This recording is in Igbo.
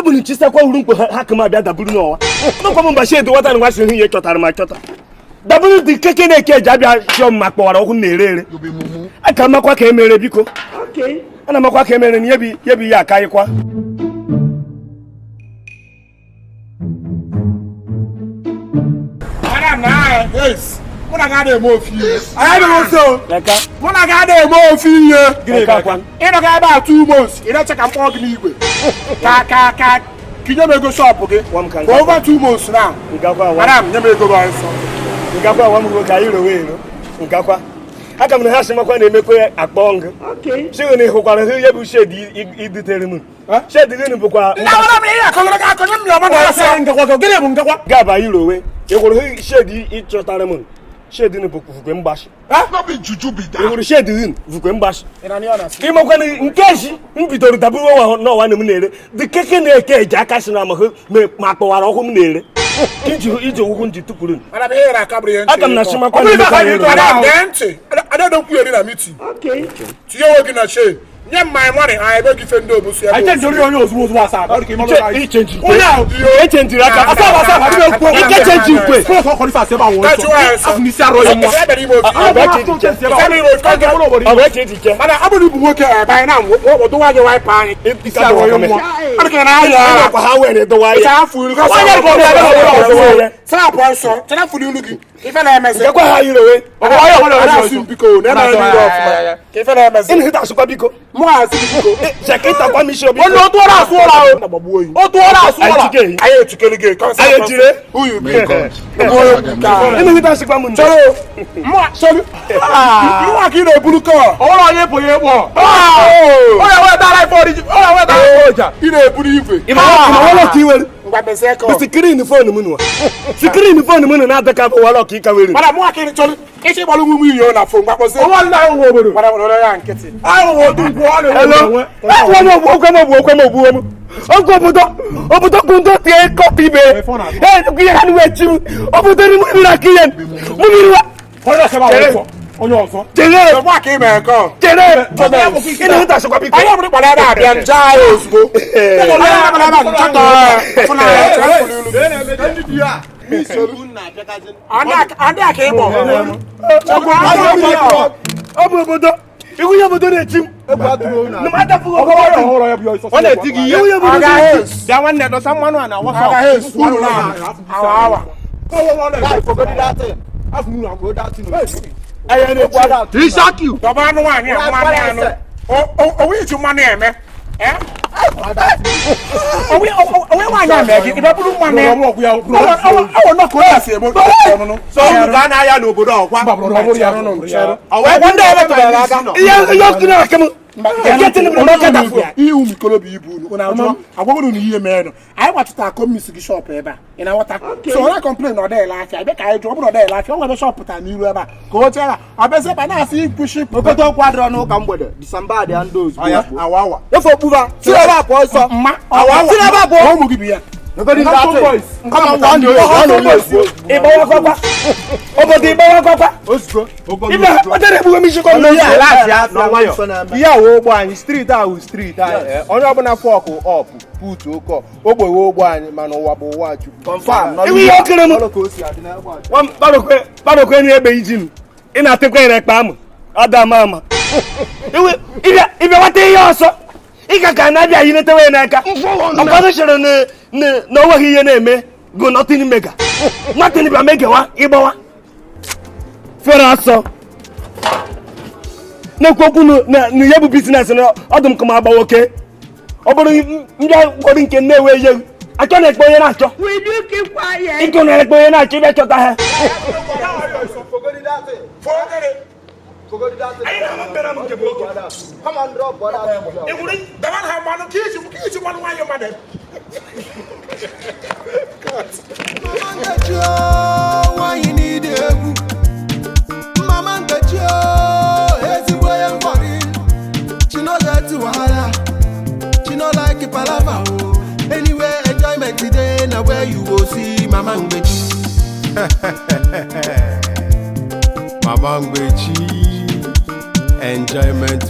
Kebu ni chisa kwa urunku hakama bia daburu no wa. No kwa mba shedo wata ni wasu hin ye chotara ma chota. Daburu di keke na eke ja bia shom makpowara ohu na erere. Aka makwa ka emere biko. Okay. Ana makwa ka emere ni yebi ya kai kwa. Yes. Muna ga dey mo fi. I don't so. Leka. Muna ga dey mo fi ye. Leka kwan. Ina ga ba 2 months. Ina check am plug ni igwe. Ka. Kinyo me go shop okay. For over 2 months now. Ngakwa wa. Madam, nyeme go ba so. Ngakwa wa mu ka iro we no. Ngakwa. Aka m na ha shima kwa na emekwe akpong. Okay. Shigo ni hokwara he yebu shedi iditere mu. Shedi ni bukwa. Na wala me ya ko ga ko nyem yo ma na so. Ngakwa gele bu ngakwa. Ga ba iro we. Egoro he shedi ichotare mu. Shedi ni buku vukwe mbashi. No be juju be that. Egoro shedi ni vukwe mbashi. Ina ni ona. Imo kwa ni nkeji mbidoro daburu wa no wa nem nere. De keke na eke ja kashi na ma akpowara ohu m nere. Kinji ije ohu nji tukuru. Ana be here akabri yen. Aka m na shima kwa ni ni ka yen. I don't ku eri na meeting. Okay. Tiye wo gi na she. Nyem my money I beg you fendo obusu ya. I change ori onye ozuwo asa. I change. I change raka. Asa. I change kwe. So so qualify se ba won so. Afuni si aro yo mo. Mana abodi bu woke by now wo do wa je wipe pan. Isi aro yo mo. Ana ke na ya. Kwa ha we ne do wa ya. Sa furu ka so. Sa pon so. Tena furu lugi. Ife na emese. Kwa ha yiro we. Obo ayo na sim biko. Na na ni off. Ife na emese. In hita supa biko. Mo asi biko. Jaketa kwa misho biko. Ono to ra so ra o. Na babu oyi. O to ra so ra. Aye tukelige. Aye jire. Who you be? In hita supa mu. Choro. Mo sorry. You wa ki na bulu ko. Oro ye boye bo. O ya we da for the. O ya we da oja. Ina eburu ife. Ima wala kiwe. Ngwa bese ko. Screen phone mu no. Screen phone mu no na adaka wala ki ka were. Mara mo akiri choro. Isi bolu mu iyo na phone ngwa bese. O wala Onye Obodo. Mara wala ya nkiti. Awo wo du ko ole. Hello. Onku obodo kundo tie copy be. Ku ya nu echi. Obodo ni mu na kiyen. Mu bi wa. Hola se ba wo. Onye ozo. Jere. Mo akiri me ko. Jere. Ina hita so kwa biko. Ayo mo pala da bia nja ozgo. Ko la ba nchata. Funa Anda ke mo. Obodo. Iwu ya obodo na echi. No matter for One tigi ye. Da one do someone na wa fa. School na. Awa. Forget that thing. I've no go that thing. I no go that. He shock you. Baba no one here. O we to money me. Eh? We want to make it. If you want to I will not go there. So you can I no go down. I wonder what to do. Getting the market for you, Mikolobi Ibu. I won't hear man. I want to talk music shop ever. In our water. So I complain or there like I bet I drop or there like you want to shop at a new ever. Go tell her. I bet I see pushing. Go to Quadro no come with it. Somebody and those. Our. Therefore, Buva. See about boys. Our will give you. Nobody boys. Come on, one boys. Over the Bawaka. Yeah, oh, street out, street. On your fork up, put oko. Oh, boy, man, or watch you. Confirm. We are killing one Baroque near Beijing. In a take palm. Other mama. If you want to also. Ika kanabia yinete we na aka. Okwado shere no wa hiye na eme go nothing mega. Nothing ba mega wa igbawa. Fere aso. Na kwokwu na yebu business na odum kuma agbawoke. Obodo nja gwori nke na ewe ye. Acho na ekpo ye na acho. We do keep quiet. Iko na ekpo ye na acho be chota ha. Forget that. Come on, drop what I want. It wouldn't. The man have one kiss you one why your mother. Mama got you, why you need it? Mama got you, easy boy and body. She know that to wahala. She know like a palava. Anyway, enjoyment today, now where you go see Mama Ngbechi. Mama Ngbechi. Enjoyment